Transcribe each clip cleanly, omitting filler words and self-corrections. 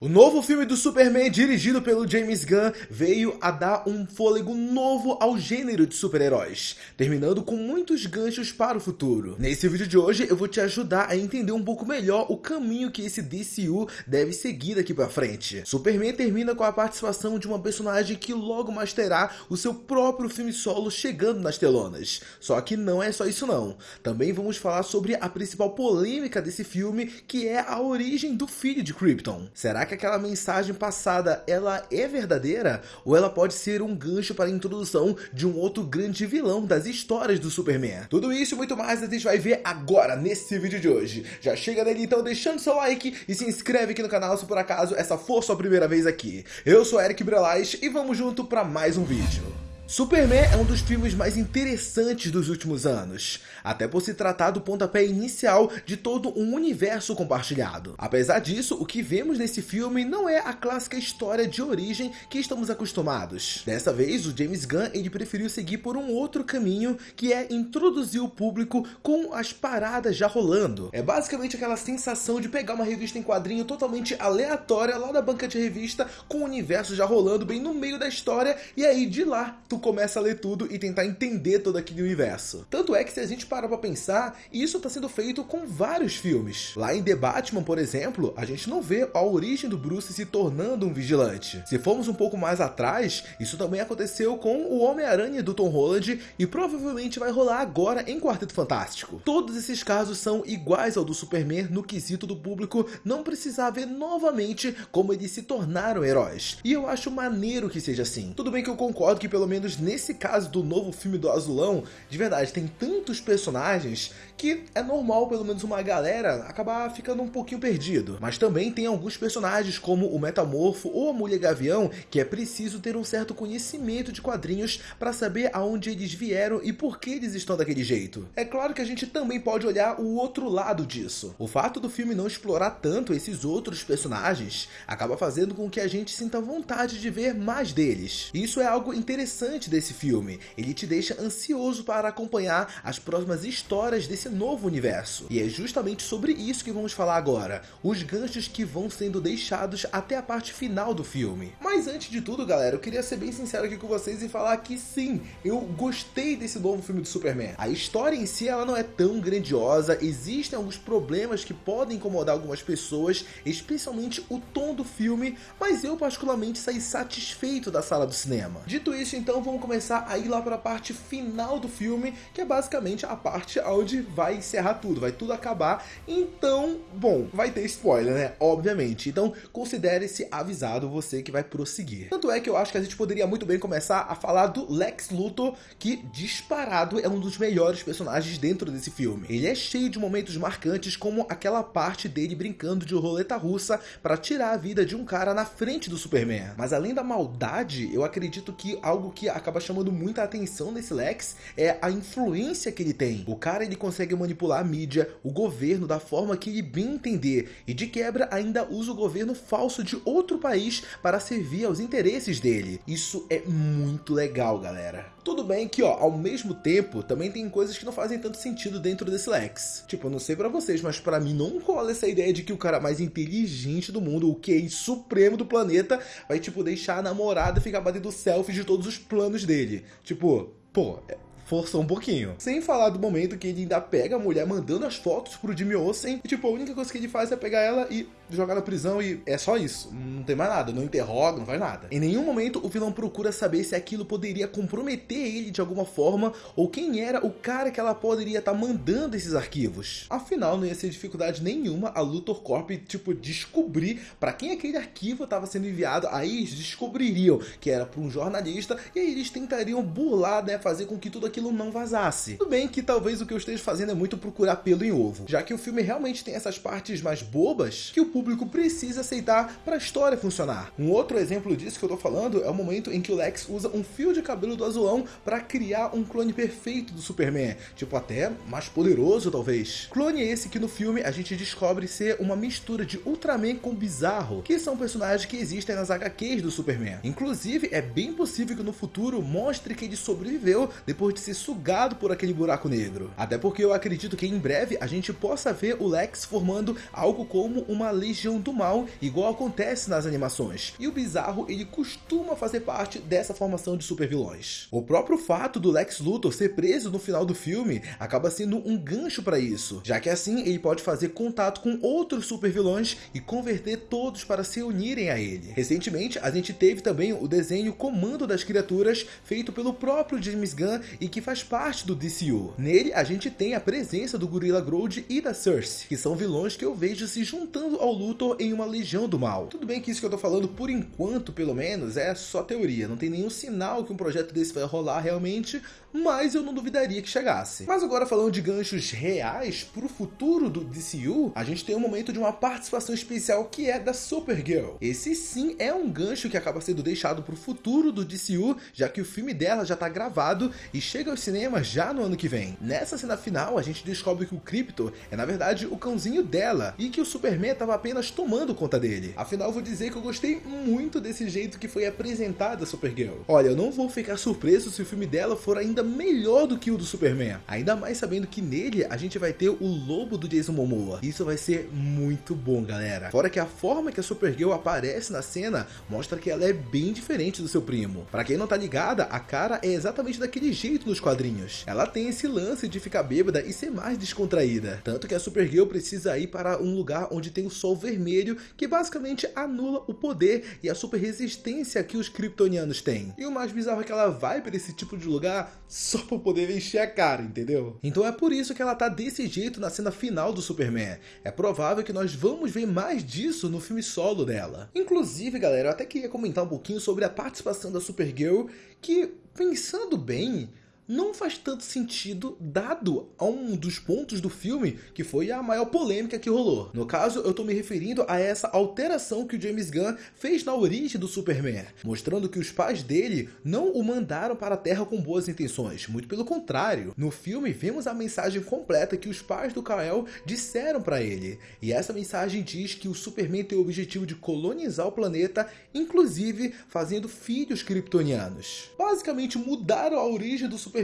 O novo filme do Superman, dirigido pelo James Gunn, veio a dar um fôlego novo ao gênero de super-heróis, terminando com muitos ganchos para o futuro. Nesse vídeo de hoje eu vou te ajudar a entender um pouco melhor o caminho que esse DCU deve seguir daqui pra frente. Superman termina com a participação de uma personagem que logo mais terá o seu próprio filme solo chegando nas telonas. Só que não é só isso não. Também vamos falar sobre a principal polêmica desse filme, que é a origem do filho de Krypton. Será que aquela mensagem passada ela é verdadeira? Ou ela pode ser um gancho para a introdução de um outro grande vilão das histórias do Superman? Tudo isso e muito mais a gente vai ver agora nesse vídeo de hoje. Já chega nele então deixando seu like e se inscreve aqui no canal se por acaso essa for sua primeira vez aqui. Eu sou Eric Brelais e vamos junto para mais um vídeo. Superman é um dos filmes mais interessantes dos últimos anos, até por se tratar do pontapé inicial de todo um universo compartilhado. Apesar disso, o que vemos nesse filme não é a clássica história de origem que estamos acostumados. Dessa vez, o James Gunn ele preferiu seguir por um outro caminho, que é introduzir o público com as paradas já rolando. É basicamente aquela sensação de pegar uma revista em quadrinho totalmente aleatória lá da banca de revista, com o universo já rolando bem no meio da história, e aí de lá tu começa a ler tudo e tentar entender todo aquele universo. Tanto é que se a gente parar pra pensar, isso está sendo feito com vários filmes. Lá em The Batman, por exemplo, a gente não vê a origem do Bruce se tornando um vigilante. Se formos um pouco mais atrás, isso também aconteceu com o Homem-Aranha do Tom Holland e provavelmente vai rolar agora em Quarteto Fantástico. Todos esses casos são iguais ao do Superman no quesito do público não precisar ver novamente como eles se tornaram heróis. E eu acho maneiro que seja assim. Tudo bem que eu concordo que pelo menos nesse caso do novo filme do Azulão, de verdade, tem tantos personagens que é normal pelo menos uma galera acabar ficando um pouquinho perdido. Mas também tem alguns personagens como o Metamorfo ou a Mulher Gavião que é preciso ter um certo conhecimento de quadrinhos para saber aonde eles vieram e por que eles estão daquele jeito. É claro que a gente também pode olhar o outro lado disso. O fato do filme não explorar tanto esses outros personagens acaba fazendo com que a gente sinta vontade de ver mais deles. Isso é algo interessante desse filme, ele te deixa ansioso para acompanhar as próximas histórias desse novo universo. E é justamente sobre isso que vamos falar agora, os ganchos que vão sendo deixados até a parte final do filme. Mas antes de tudo, galera, eu queria ser bem sincero aqui com vocês e falar que sim, eu gostei desse novo filme do Superman. A história em si ela não é tão grandiosa, existem alguns problemas que podem incomodar algumas pessoas, especialmente o tom do filme, mas eu particularmente saí satisfeito da sala do cinema. Dito isso, então vamos começar a ir lá para a parte final do filme, que é basicamente a parte onde vai encerrar tudo, vai tudo acabar. Então, bom, vai ter spoiler, né? Obviamente. Então, considere-se avisado você que vai prosseguir. Tanto é que eu acho que a gente poderia muito bem começar a falar do Lex Luthor, que disparado é um dos melhores personagens dentro desse filme. Ele é cheio de momentos marcantes, como aquela parte dele brincando de roleta russa para tirar a vida de um cara na frente do Superman. Mas além da maldade, eu acredito que algo que acaba chamando muita atenção nesse Lex é a influência que ele tem. O cara ele consegue manipular a mídia, o governo da forma que ele bem entender e de quebra ainda usa o governo falso de outro país para servir aos interesses dele. Isso é muito legal, galera. Tudo bem que, ó, ao mesmo tempo, também tem coisas que não fazem tanto sentido dentro desse Lex. Tipo, eu não sei pra vocês, mas pra mim não rola essa ideia de que o cara mais inteligente do mundo, o QI supremo do planeta, vai, tipo, deixar a namorada ficar batendo selfie de todos os planos dele. Tipo, pô, forçou um pouquinho. Sem falar do momento que ele ainda pega a mulher mandando as fotos pro Jimmy Olsen e, tipo, a única coisa que ele faz é pegar ela e jogar na prisão e é só isso. Não tem mais nada, não interroga, não faz nada. Em nenhum momento o vilão procura saber se aquilo poderia comprometer ele de alguma forma ou quem era o cara que ela poderia estar mandando esses arquivos. Afinal, não ia ser dificuldade nenhuma a Luthor Corp, tipo, descobrir pra quem aquele arquivo estava sendo enviado. Aí eles descobririam que era pra um jornalista e aí eles tentariam burlar, né, fazer com que tudo aquilo não vazasse. Tudo bem que talvez o que eu esteja fazendo é muito procurar pelo em ovo, já que o filme realmente tem essas partes mais bobas que o público precisa aceitar para a história funcionar. Um outro exemplo disso que eu tô falando é o momento em que o Lex usa um fio de cabelo do Azulão para criar um clone perfeito do Superman, tipo até mais poderoso talvez. Clone esse que no filme a gente descobre ser uma mistura de Ultraman com Bizarro, que são personagens que existem nas HQs do Superman. Inclusive é bem possível que no futuro mostre que ele sobreviveu depois de ser sugado por aquele buraco negro. Até porque eu acredito que em breve a gente possa ver o Lex formando algo como uma Liga Legião do Mal, igual acontece nas animações, e o Bizarro ele costuma fazer parte dessa formação de supervilões. O próprio fato do Lex Luthor ser preso no final do filme acaba sendo um gancho para isso, já que assim ele pode fazer contato com outros supervilões e converter todos para se unirem a ele. Recentemente a gente teve também o desenho Comando das Criaturas, feito pelo próprio James Gunn e que faz parte do DCU. Nele a gente tem a presença do Gorilla Grodd e da Cersei, que são vilões que eu vejo se juntando ao Luthor em uma Legião do Mal. Tudo bem que isso que eu tô falando, por enquanto pelo menos, é só teoria, não tem nenhum sinal que um projeto desse vai rolar realmente, mas eu não duvidaria que chegasse. Mas agora falando de ganchos reais pro futuro do DCU, a gente tem um momento de uma participação especial que é da Supergirl. Esse sim é um gancho que acaba sendo deixado pro futuro do DCU, já que o filme dela já tá gravado e chega aos cinemas já no ano que vem. Nessa cena final, a gente descobre que o Krypto é na verdade o cãozinho dela e que o Superman estava apenas tomando conta dele. Afinal, eu vou dizer que eu gostei muito desse jeito que foi apresentada a Supergirl. Olha, eu não vou ficar surpreso se o filme dela for ainda melhor do que o do Superman. Ainda mais sabendo que nele a gente vai ter o lobo do Jason Momoa. Isso vai ser muito bom, galera. Fora que a forma que a Supergirl aparece na cena mostra que ela é bem diferente do seu primo. Pra quem não tá ligada, a cara é exatamente daquele jeito nos quadrinhos. Ela tem esse lance de ficar bêbada e ser mais descontraída. Tanto que a Supergirl precisa ir para um lugar onde tem o sol vermelho, que basicamente anula o poder e a super resistência que os kryptonianos têm. E o mais bizarro é que ela vai para esse tipo de lugar só pra poder encher a cara, entendeu? Então é por isso que ela tá desse jeito na cena final do Superman. É provável que nós vamos ver mais disso no filme solo dela. Inclusive, galera, eu até queria comentar um pouquinho sobre a participação da Supergirl, que, pensando bem, não faz tanto sentido dado a um dos pontos do filme que foi a maior polêmica que rolou. No caso, eu tô me referindo a essa alteração que o James Gunn fez na origem do Superman, mostrando que os pais dele não o mandaram para a Terra com boas intenções, muito pelo contrário. No filme, vemos a mensagem completa que os pais do Kal-El disseram para ele, e essa mensagem diz que o Superman tem o objetivo de colonizar o planeta, inclusive fazendo filhos kryptonianos. Basicamente mudaram a origem do Superman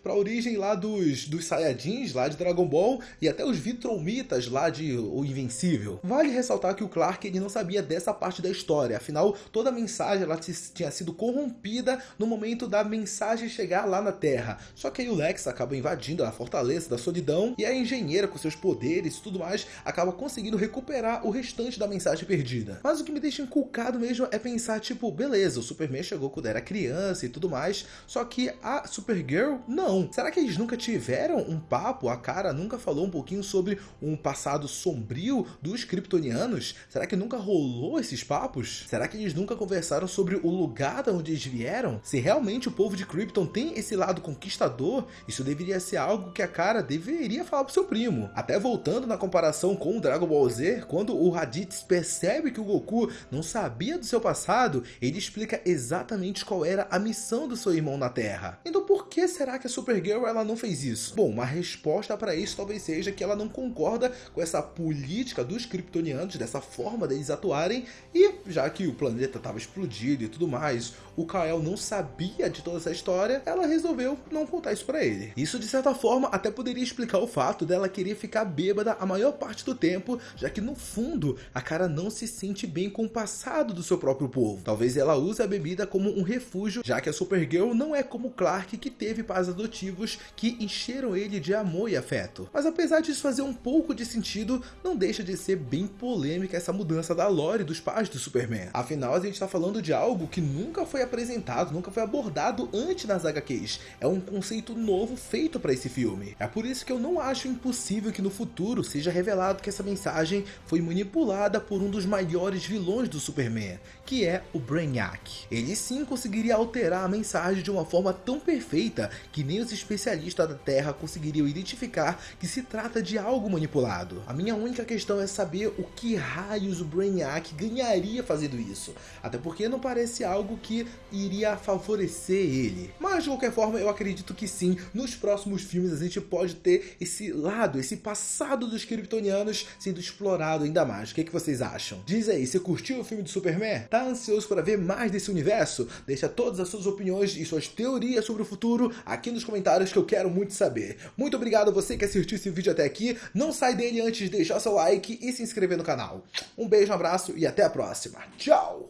para a origem lá dos Saiyajins, lá de Dragon Ball, e até os Viltrumitas lá de O Invencível. Vale ressaltar que o Clark ele não sabia dessa parte da história, afinal toda a mensagem ela tinha sido corrompida no momento da mensagem chegar lá na Terra. Só que aí o Lex acaba invadindo a Fortaleza da Solidão e a engenheira com seus poderes e tudo mais acaba conseguindo recuperar o restante da mensagem perdida. Mas o que me deixa encucado mesmo é pensar tipo, beleza, o Superman chegou quando era criança e tudo mais, só que a Supergirl não. Será que eles nunca tiveram um papo? A Kara nunca falou um pouquinho sobre um passado sombrio dos kryptonianos? Será que nunca rolou esses papos? Será que eles nunca conversaram sobre o lugar de onde eles vieram? Se realmente o povo de Krypton tem esse lado conquistador, isso deveria ser algo que a Kara deveria falar pro seu primo. Até voltando na comparação com o Dragon Ball Z, quando o Raditz percebe que o Goku não sabia do seu passado, ele explica exatamente qual era a missão do seu irmão na Terra. Então por que será que a Supergirl ela não fez isso? Bom, uma resposta para isso talvez seja que ela não concorda com essa política dos kryptonianos, dessa forma deles atuarem, e já que o planeta estava explodido e tudo mais, o Kal-El não sabia de toda essa história, ela resolveu não contar isso para ele. Isso de certa forma até poderia explicar o fato dela querer ficar bêbada a maior parte do tempo, já que no fundo a Kara não se sente bem com o passado do seu próprio povo. Talvez ela use a bebida como um refúgio, já que a Supergirl não é como Clark, que teve pais adotivos que encheram ele de amor e afeto. Mas apesar disso fazer um pouco de sentido, não deixa de ser bem polêmica essa mudança da lore dos pais do Superman. Afinal, a gente está falando de algo que nunca foi apresentado, nunca foi abordado antes nas HQs. É um conceito novo feito para esse filme. É por isso que eu não acho impossível que no futuro seja revelado que essa mensagem foi manipulada por um dos maiores vilões do Superman, que é o Brainiac. Ele sim conseguiria alterar a mensagem de uma forma tão perfeita que nem os especialistas da Terra conseguiriam identificar que se trata de algo manipulado. A minha única questão é saber o que raios o Brainiac ganharia estaria fazendo isso, até porque não parece algo que iria favorecer ele. Mas de qualquer forma, eu acredito que sim, nos próximos filmes a gente pode ter esse lado, esse passado dos kryptonianos sendo explorado ainda mais. O que vocês acham? Diz aí, você curtiu o filme do Superman? Tá ansioso para ver mais desse universo? Deixa todas as suas opiniões e suas teorias sobre o futuro aqui nos comentários que eu quero muito saber. Muito obrigado a você que assistiu esse vídeo até aqui. Não sai dele antes de deixar seu like e se inscrever no canal. Um beijo, um abraço e até a próxima. Tchau!